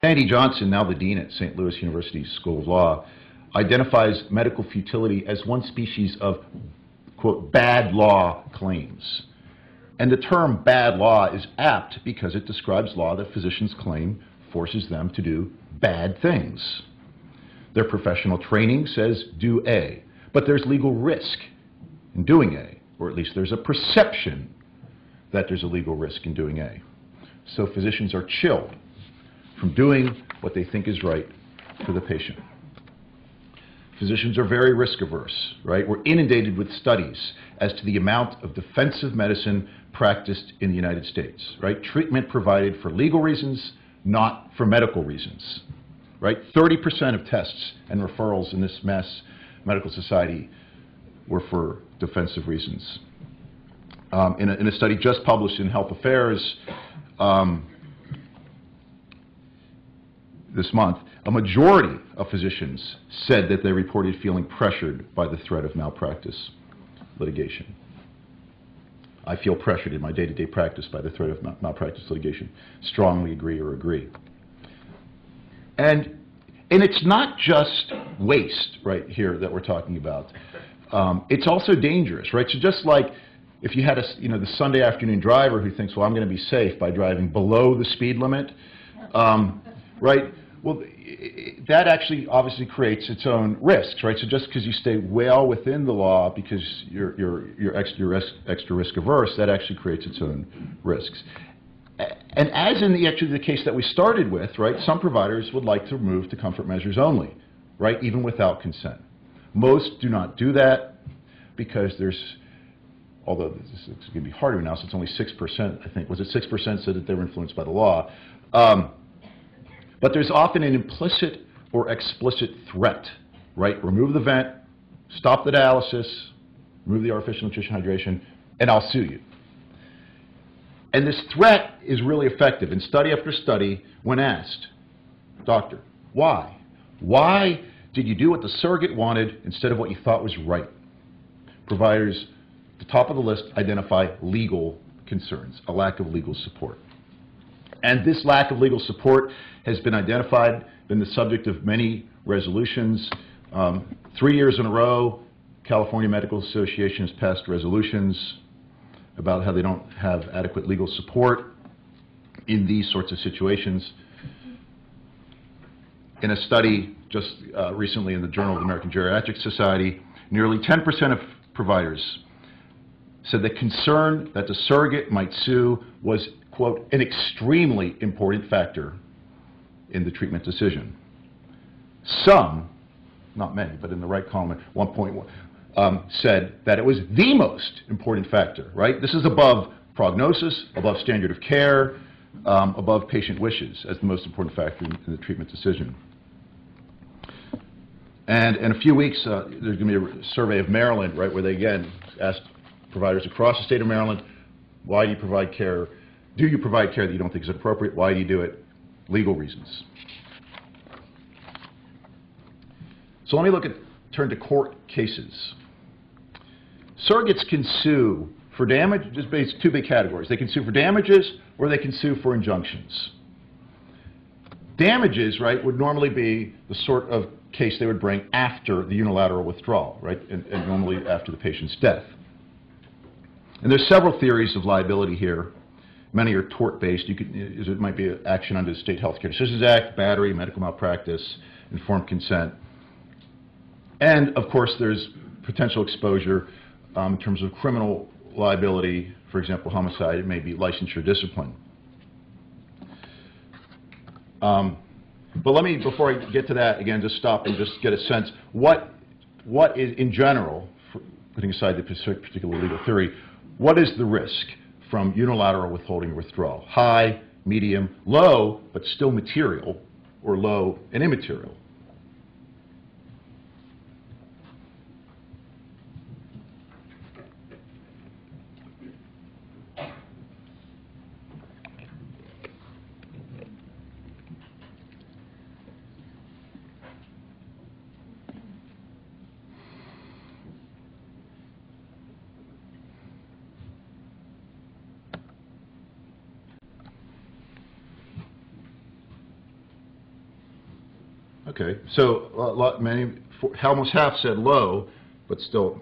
Andy Johnson, now the dean at St. Louis University School of Law, identifies medical futility as one species of, quote, bad law claims. And the term bad law is apt because it describes law that physicians claim forces them to do bad things. Their professional training says do A, but there's legal risk in doing A, or at least there's a perception that there's a legal risk in doing A. So physicians are chilled from doing what they think is right for the patient. Physicians are very risk averse, right? We're inundated with studies as to the amount of defensive medicine practiced in the United States, right? Treatment provided for legal reasons, not for medical reasons, right? 30% of tests and referrals in this mass medical society were for defensive reasons. In a study just published in Health Affairs this month, a majority of physicians said that they reported feeling pressured by the threat of malpractice litigation. I feel pressured in my day-to-day practice by the threat of malpractice litigation. Strongly agree or agree. And it's not just waste right here that we're talking about. It's also dangerous, right? So just like if you had the Sunday afternoon driver who thinks, well, I'm going to be safe by driving below the speed limit, right? Well, that actually obviously creates its own risks, right? So just because you stay well within the law because you're extra risk averse, that actually creates its own risks. And as in the case that we started with, right, some providers would like to move to comfort measures only, right, even without consent. Most do not do that because there's, although this is going to be harder now, so it's only 6%, I think. Was it 6% said that they were influenced by the law? But there's often an implicit or explicit threat, right? Remove the vent, stop the dialysis, remove the artificial nutrition hydration, and I'll sue you. And this threat is really effective. In study after study, when asked, doctor, why? Why did you do what the surrogate wanted instead of what you thought was right? Providers, at the top of the list, identify legal concerns, a lack of legal support. And this lack of legal support has been identified, been the subject of many resolutions. 3 years in a row, California Medical Association has passed resolutions about how they don't have adequate legal support in these sorts of situations. In a study just recently in the Journal of the American Geriatric Society, nearly 10% of providers said the concern that the surrogate might sue was, quote, an extremely important factor in the treatment decision. Some, not many, but in the right column, 1.1, said that it was the most important factor, right? This is above prognosis, above standard of care, above patient wishes as the most important factor in the treatment decision. And in a few weeks, there's going to be a survey of Maryland, right, where they again asked providers across the state of Maryland, why do you provide care? Do you provide care that you don't think is appropriate? Why do you do it? Legal reasons. So let me turn to court cases. Surrogates can sue for damage, just two big categories. They can sue for damages or they can sue for injunctions. Damages, right, would normally be the sort of case they would bring after the unilateral withdrawal, right, and normally after the patient's death. And there's several theories of liability here. Many are tort-based. It might be an action under the State Health Care Decisions Act, battery, medical malpractice, informed consent. And, of course, there's potential exposure in terms of criminal liability, for example, homicide. It may be licensure discipline. But let me, before I get to that, again, just stop and just get a sense. What is, in general, putting aside the particular legal theory, what is the risk from unilateral withholding or withdrawal? High, medium, low, but still material, or low and immaterial? Okay, so almost half said low, but still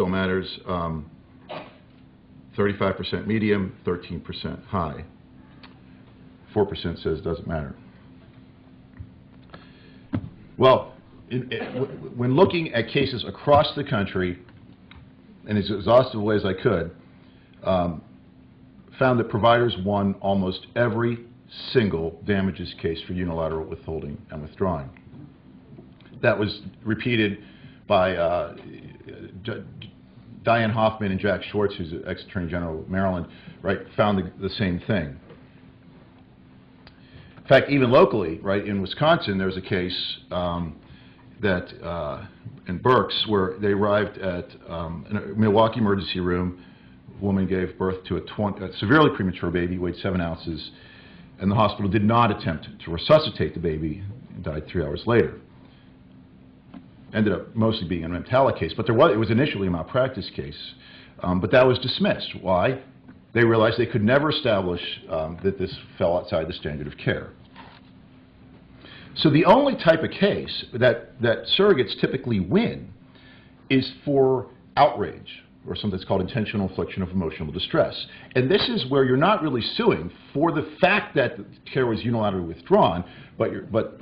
matters. 35% medium, 13% high. 4% says doesn't matter. Well, when looking at cases across the country, and as exhaustively as I could, found that providers won almost every single damages case for unilateral withholding and withdrawing. That was repeated by Diane Hoffman and Jack Schwartz, who's the ex-Attorney General of Maryland, right, found the same thing. In fact, even locally, right, in Wisconsin, there was a case in Berks where they arrived at in a Milwaukee emergency room. A woman gave birth to a severely premature baby, weighed 7 ounces, and the hospital did not attempt to resuscitate the baby and died 3 hours later. Ended up mostly being an EMTALA case, but it was initially a malpractice case, but that was dismissed. Why? They realized they could never establish that this fell outside the standard of care. So the only type of case that surrogates typically win is for outrage, or something that's called intentional infliction of emotional distress. And this is where you're not really suing for the fact that the care was unilaterally withdrawn, but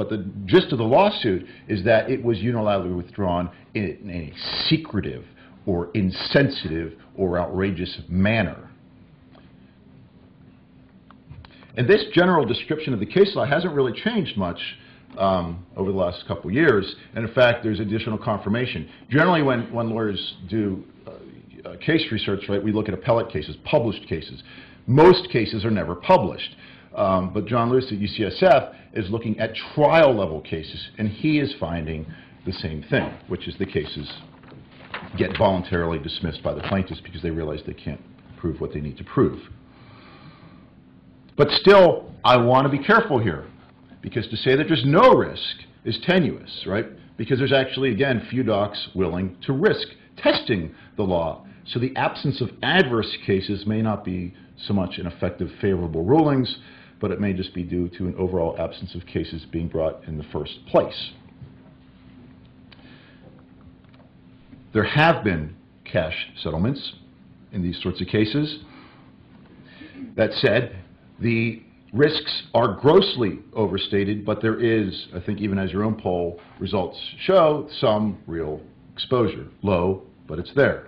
the gist of the lawsuit is that it was unilaterally withdrawn in a secretive or insensitive or outrageous manner. And this general description of the case law hasn't really changed much over the last couple of years, and in fact there's additional confirmation. Generally when lawyers do case research, right, we look at appellate cases, published cases. Most cases are never published, but John Lewis at UCSF is looking at trial level cases, and he is finding the same thing, which is the cases get voluntarily dismissed by the plaintiffs because they realize they can't prove what they need to prove. But still, I want to be careful here, because to say that there's no risk is tenuous, right? Because there's actually, again, few docs willing to risk testing the law. So the absence of adverse cases may not be so much an effect of favorable rulings, but it may just be due to an overall absence of cases being brought in the first place. There have been cash settlements in these sorts of cases. That said, the risks are grossly overstated, but there is, I think even as your own poll results show, some real exposure. Low, but it's there.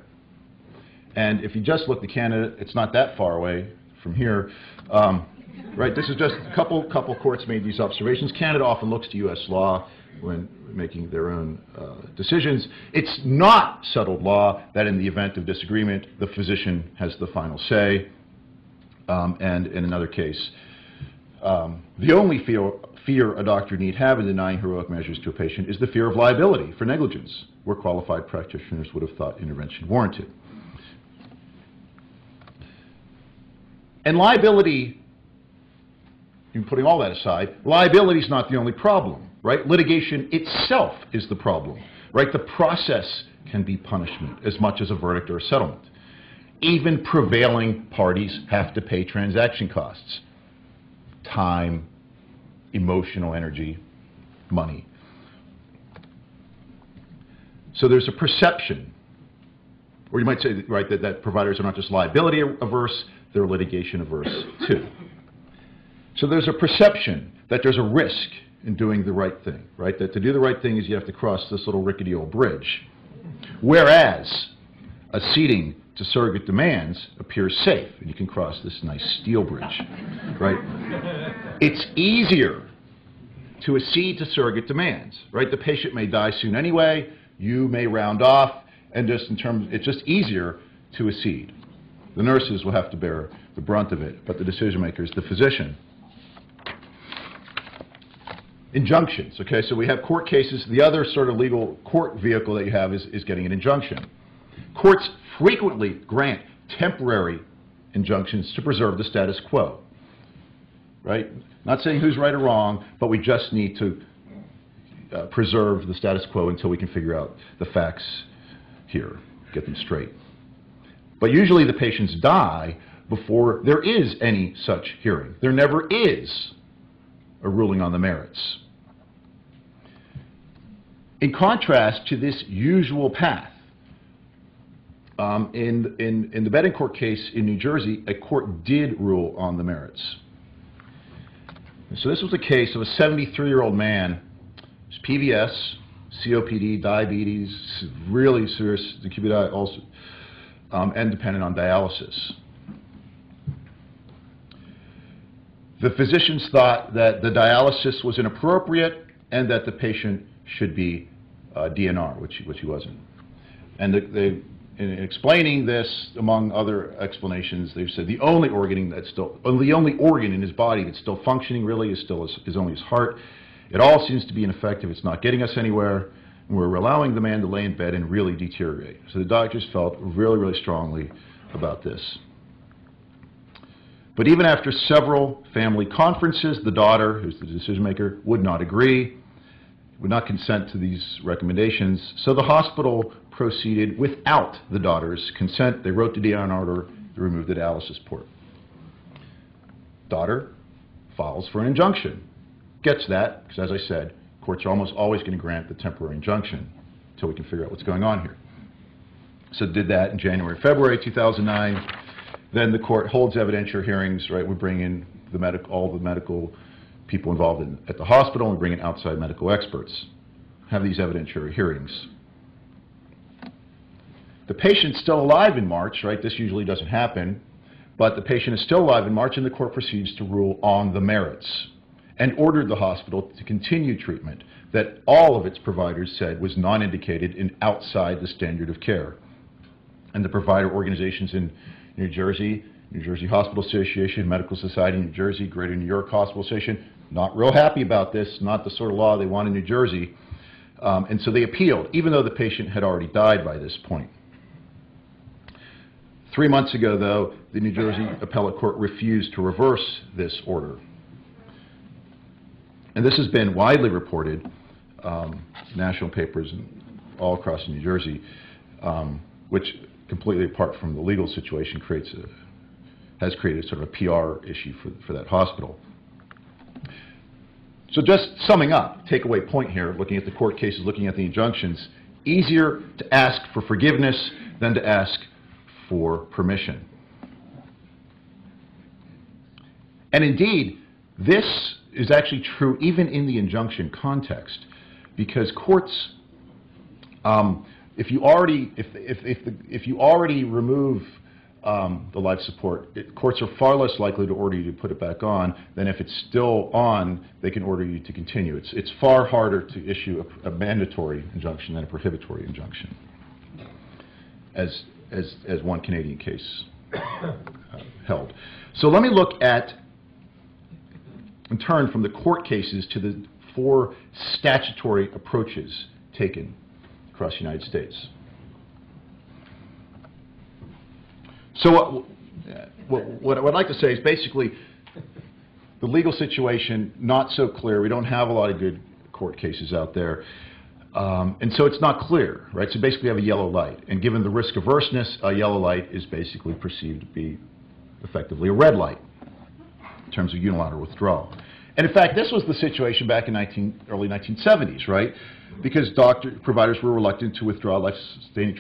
And if you just look to Canada, it's not that far away from here. Right, this is just a couple courts made these observations. Canada often looks to U.S. law when making their own decisions. It's not settled law that in the event of disagreement, the physician has the final say. And in another case, the only fear a doctor need have in denying heroic measures to a patient is the fear of liability for negligence, where qualified practitioners would have thought intervention warranted. And liability, even putting all that aside, liability is not the only problem, right? Litigation itself is the problem, right? The process can be punishment as much as a verdict or a settlement. Even prevailing parties have to pay transaction costs. Time, emotional energy, money. So there's a perception, or you might say, right, that providers are not just liability averse, they're litigation averse too. So there's a perception that there's a risk in doing the right thing, right? That to do the right thing is you have to cross this little rickety old bridge. Whereas acceding to surrogate demands appears safe, and you can cross this nice steel bridge, right? It's easier to accede to surrogate demands, right? The patient may die soon anyway, you may round off, and it's just easier to accede. The nurses will have to bear the brunt of it, but the decision maker is the physician. Injunctions, okay, so we have court cases. The other sort of legal court vehicle that you have is getting an injunction. Courts frequently grant temporary injunctions to preserve the status quo, right? Not saying who's right or wrong, but we just need to preserve the status quo until we can figure out the facts here, get them straight. But usually the patients die before there is any such hearing. There never is a ruling on the merits. In contrast to this usual path, in the Bettencourt case in New Jersey, a court did rule on the merits. So this was a case of a 73-year-old man, PVS, COPD, diabetes, really serious acute also, and dependent on dialysis. The physicians thought that the dialysis was inappropriate and that the patient should be DNR, which he wasn't. And in explaining this, among other explanations, they've said the only organ in his body that's still functioning really is only his heart. It all seems to be ineffective. It's not getting us anywhere. And we're allowing the man to lay in bed and really deteriorate. So the doctors felt really, really strongly about this. But even after several family conferences, the daughter, who's the decision maker, would not agree, would not consent to these recommendations. So the hospital proceeded without the daughter's consent. They wrote the DNR order to remove the dialysis port. Daughter files for an injunction. Gets that, because as I said, courts are almost always going to grant the temporary injunction until we can figure out what's going on here. So did that in January, February 2009. Then the court holds evidentiary hearings, right? We bring in all the medical people involved at the hospital, and we bring in outside medical experts. Have these evidentiary hearings. The patient's still alive in March, right? This usually doesn't happen, but the patient is still alive in March, and the court proceeds to rule on the merits and ordered the hospital to continue treatment that all of its providers said was non-indicated and outside the standard of care. And the provider organizations in New Jersey, New Jersey Hospital Association, Medical Society in New Jersey, Greater New York Hospital Association, not real happy about this, not the sort of law they want in New Jersey. And so they appealed, even though the patient had already died by this point. 3 months ago, though, the New Jersey Appellate Court refused to reverse this order. And this has been widely reported, national papers all across New Jersey, which, completely apart from the legal situation, has created sort of a PR issue for that hospital. So just summing up, takeaway point here, looking at the court cases, looking at the injunctions, easier to ask for forgiveness than to ask for permission. And indeed, this is actually true even in the injunction context, because courts, if you already remove the life support, courts are far less likely to order you to put it back on than if it's still on, they can order you to continue. It's far harder to issue a mandatory injunction than a prohibitory injunction, as one Canadian case held. So let me look at, and turn from the court cases to the 4 statutory approaches taken across the United States. So what I would like to say is basically the legal situation, not so clear. We don't have a lot of good court cases out there. And so it's not clear, right? So basically we have a yellow light. And given the risk averseness, a yellow light is basically perceived to be effectively a red light in terms of unilateral withdrawal. And in fact, this was the situation back in early 1970s, right? Because providers were reluctant to withdraw life-sustaining